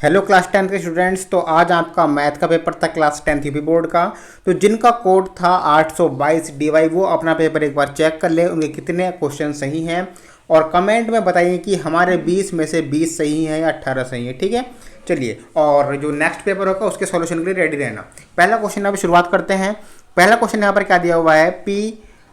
Hello class 10 के students. तो आज आपका मैथ का पेपर था क्लास 10 यूपी बोर्ड का। तो जिनका कोड था 822 DY वो अपना पेपर एक बार चेक कर ले, उनके कितने क्वेश्चन सही हैं और कमेंट में बताइए कि हमारे 20 में से 20 सही हैं या 18 सही हैं। ठीक है, चलिए। और जो नेक्स्ट पेपर होगा उसके सॉल्यूशन के लिए रेडी रहना। पहला क्वेश्चन यहाँ पर शुरुआत करते हैं। पहला क्वेश्चन यहाँ पर क्या दिया हुआ है, P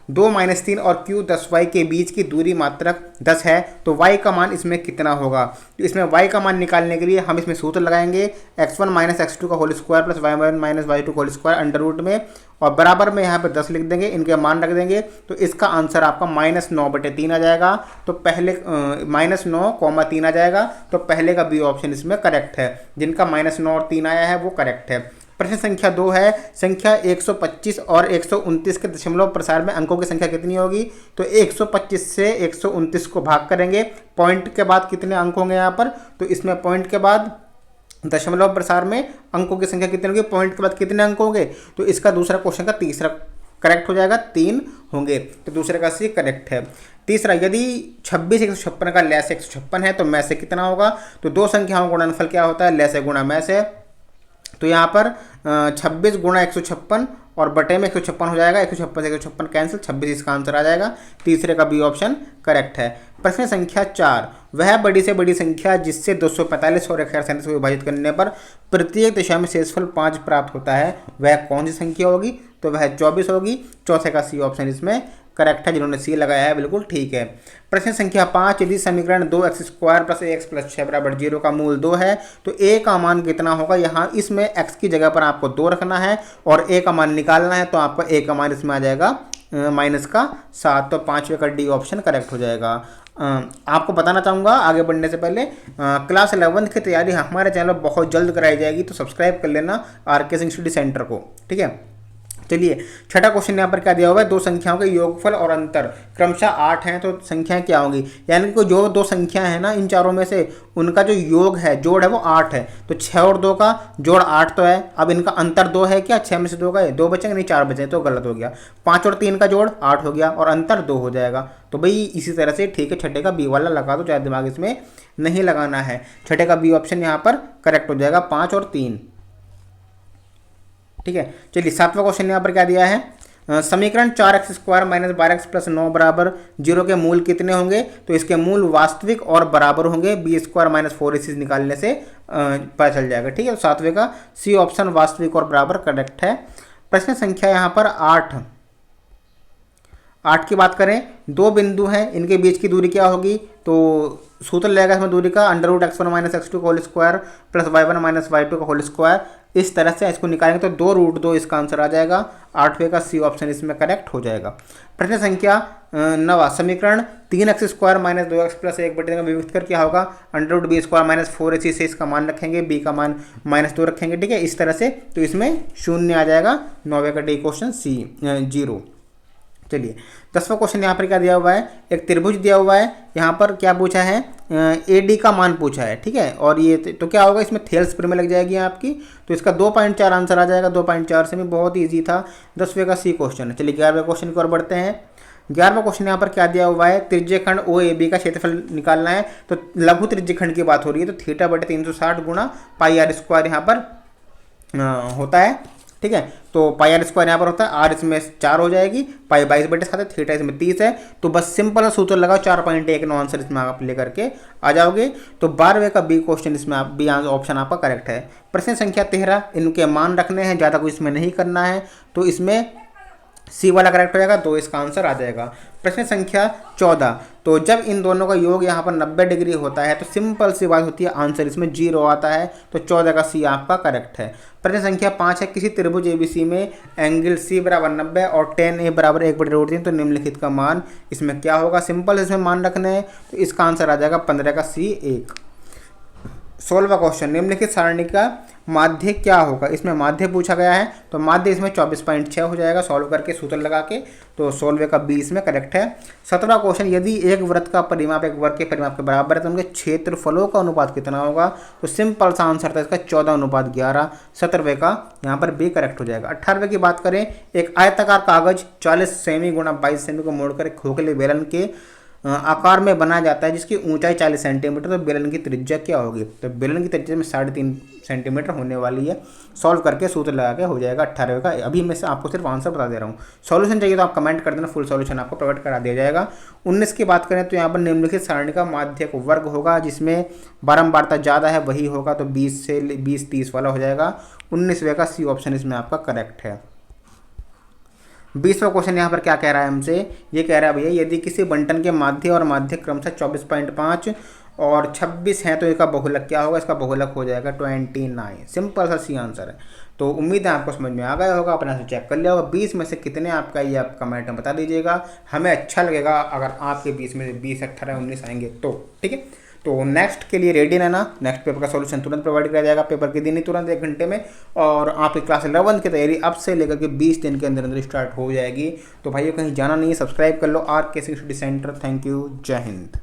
2-3 और Q 10y के बीच की दूरी मात्रक 10 है, तो y का मान इसमें कितना होगा। तो इसमें y का मान निकालने के लिए हम इसमें सूत्र लगाएंगे x1 - x2 का whole square plus y1 - y2 का होल स्क्वायर अंडर रूट में, और बराबर में यहाँ पे 10 लिख देंगे, इनके मान रख देंगे। तो इसका आंसर आपका -9/3 आ जाएगा। तो पहले -9, 3 आ जाएगा। तो पहले का बी ऑप्शन इसमें करेक्ट है। जिनका -9 और 3 आया है वो करेक्ट है। प्रश्न संख्या 2 है, संख्या 125 और 129 के दशमलव प्रसार में अंकों की संख्या कितनी होगी। तो 125 से 129 को भाग करेंगे। पॉइंट के बाद कितने अंक होंगे यहाँ पर, तो इसमें पॉइंट के बाद दशमलव प्रसार में अंकों की संख्या कितनी होगी, पॉइंट के बाद कितने अंक होंगे। तो इसका दूसरा क्वेश्चन का तीसरा करेक्ट हो जाएगा, 3 होंगे। तो दूसरे का सी करेक्ट है। तीसरा, यदि 26 156 का लय से 156 है तो मैं से कितना होगा। तो दो संख्याओं का गुणनफल क्या होता है, लय से गुणा मैं से। तो यहाँ पर 26 गुणा 156 और बटे में 156 हो जाएगा। 156 से 156 कैंसिल, 26 इसका आंसर आ जाएगा। तीसरे का बी ऑप्शन करेक्ट है। प्रश्न संख्या 4, वह बड़ी से बड़ी संख्या जिससे 245 और 137 को विभाजित करने पर प्रत्येक दिशा में शेषफल 5 प्राप्त होता है, वह कौन सी संख्या होगी। तो वह 24 होगी। चौथे का सी ऑप्शन इसमें करेक्ट है। जिन्होंने सी लगाया है बिल्कुल ठीक है। प्रश्न संख्या 5, यदि समीकरण 2x² + x + 6 = 0 का मूल 2 है तो a का मान कितना होगा। यहाँ इसमें x की जगह पर आपको 2 रखना है और a का मान निकालना है। तो आपका a का मान इसमें आ जाएगा -7। तो 5वें का डी ऑप्शन करेक्ट हो जाएगा। आपको बताना चाहूँगा आगे बढ़ने से पहले, क्लास 11 की तैयारी हमारे चैनल पर बहुत जल्द कराई जाएगी। तो सब्सक्राइब कर लेना RK सिंह स्टडी सेंटर को, ठीक है। चलिए, छठा क्वेश्चन यहाँ पर क्या दिया हुआ है, दो संख्याओं के योगफल और अंतर क्रमशः 8 हैं, तो संख्याएं क्या होंगी। यानी कि जो दो संख्याएं हैं ना इन चारों में से, उनका जो योग है, जोड़ है वो 8 है। तो 6 और 2 का जोड़ 8 तो है। अब इनका अंतर 2 है क्या, 6 में से 2 गए, 2 बचेंगे नहीं, 4 बचे, तो गलत हो गया। 5 और 3 का जोड़ 8 हो गया और अंतर 2 हो जाएगा। तो भाई इसी तरह से ठीक है, छठे का बी वाला लगा दो, ज़्यादा दिमाग इसमें नहीं लगाना है। छठे का बी ऑप्शन यहाँ पर करेक्ट हो जाएगा, 5 और 3, ठीक है। चलिए, 7वां क्वेश्चन यहाँ पर क्या दिया है, समीकरण 4x² - 12x + 9 = 0 के मूल कितने होंगे। तो इसके मूल वास्तविक और बराबर होंगे। b² - 4ac निकालने से पता चल जाएगा, ठीक है। तो 7वें का सी ऑप्शन वास्तविक और बराबर करेक्ट है। प्रश्न संख्या यहाँ पर 8 की बात करें, दो बिंदु हैं, इनके बीच की दूरी क्या होगी। तो सूत्र लगेगा इसमें दूरी का, √x1 - x2 का whole square plus y1 - y2 का होल स्क्वायर। इस तरह से इसको निकालेंगे तो 2√2 इसका आंसर आ जाएगा। 8वें का सी ऑप्शन इसमें करेक्ट हो जाएगा। प्रश्न संख्या 9, समीकरण 3x² - 2x + 1/3 का विभक्त कर क्या होगा, √b² - 4ac से इसका मान रखेंगे, b का मान -2 रखेंगे, ठीक है। इस तरह से तो इसमें 0 आ जाएगा। 9वें का डी क्वेश्चन सी 0। चलिए, 10वां क्वेश्चन यहाँ पर क्या दिया हुआ है, एक त्रिभुज दिया हुआ है। यहाँ पर क्या पूछा है, AD का मान पूछा है, ठीक है। और ये तो क्या होगा, इसमें थेल्स पर में लग जाएगी आपकी। तो इसका 2.4 आंसर आ जाएगा। 2.4 से भी बहुत ईजी था। 10वें का सी क्वेश्चन है। चलिए, 11वें क्वेश्चन की ओर बढ़ते हैं। 11वां क्वेश्चन यहाँ पर क्या दिया हुआ है, त्रिज्यखंड OAB का क्षेत्रफल निकालना है। तो लघु त्रिज्यखंड की बात हो रही है। तो θ/360 गुणा πr² यहाँ पर होता है, ठीक है। तो πr² यहाँ पर होता है, r इसमें 4 हो जाएगी, पाई 22/7 है, θ इसमें 30 है। तो बस सिंपल सा सूत्र लगाओ, 4.19 आंसर इसमें आप लेकर के आ जाओगे। तो 12वें का बी क्वेश्चन इसमें आप बी ऑप्शन आपका करेक्ट है। प्रश्न संख्या 13, इनके मान रखने हैं, ज़्यादा कुछ इसमें नहीं करना है। तो इसमें सी वाला करेक्ट हो जाएगा, 2 इसका आंसर आ जाएगा। प्रश्न संख्या 14, तो जब इन दोनों का योग यहाँ पर 90 डिग्री होता है तो सिंपल सी बात होती है, आंसर इसमें 0 आता है। तो 14 का सी आपका करेक्ट है। प्रश्न संख्या 5 है, किसी त्रिभुज ABC में एंगल C = 90 और tan A = 1/√3, तो निम्नलिखित का मान इसमें क्या होगा। सिंपल इसमें मान रखने हैं, तो इसका आंसर आ जाएगा 15 का सी 1। 16वां क्वेश्चन, निम्नलिखित सारणी का माध्य क्या होगा। इसमें माध्य पूछा गया है। तो माध्य इसमें 24.6 हो जाएगा सॉल्व करके, सूत्र लगा के। तो 16वें का बी इसमें करेक्ट है। 17वां क्वेश्चन, यदि एक वृत्त का परिमाप एक वर्ग के परिमाप के बराबर है तो उनके क्षेत्रफलों का अनुपात कितना होगा। तो सिंपल सा आंसर था इसका 14:11। 17वें का यहाँ पर बी करेक्ट हो जाएगा। 18वें की बात करें, एक आयताकार कागज 40 सेमी × 22 सेमी को मोड़कर एक खोखले बेलन के आकार में बनाया जाता है जिसकी ऊंचाई 40 सेंटीमीटर, तो बेलन की त्रिज्या क्या होगी? तो बेलन की त्रिज्या में 3.5 सेंटीमीटर होने वाली है। सॉल्व करके सूत्र लगा के हो जाएगा 18 का। अभी मैं से आपको सिर्फ आंसर बता दे रहा हूँ। सॉल्यूशन चाहिए तो आप कमेंट कर देना, फुल सॉल्यूशन आपको प्रोवाइड करा दिया जाएगा। 19 की बात करें तो यहाँ पर निम्नलिखित सारणी का माध्यक वर्ग होगा जिसमें बारंबारता ज़्यादा है वही होगा, तो 20 से 20-30 वाला हो जाएगा। 19वें का सी ऑप्शन इसमें आपका करेक्ट है। 20वां क्वेश्चन यहाँ पर क्या कह रहा है हमसे? ये कह रहा है भैया यदि किसी बंटन के माध्य और माध्य क्रमशः 24.5 और 26 हैं तो इसका बहुलक क्या होगा? इसका बहुलक हो जाएगा 29। सिंपल सा सी आंसर है। तो उम्मीद है आपको समझ में आ गया होगा, अपने से चेक कर लिया होगा। 20 में से कितने आपका ये आप कमेंट में बता दीजिएगा, हमें अच्छा लगेगा अगर आपके 20 में से 20, 18, 19 आएंगे तो। ठीक है, तो नेक्स्ट के लिए रेडी रहना। नेक्स्ट पेपर का सॉल्यूशन तुरंत प्रोवाइड किया जाएगा, पेपर के दिन ही तुरंत 1 घंटे में। और आपकी क्लास 11 की तैयारी अब से लेकर के 20 दिन के अंदर अंदर स्टार्ट हो जाएगी। तो भाइयों कहीं जाना नहीं है, सब्सक्राइब कर लो RK study centre. Thank you, जय हिंद।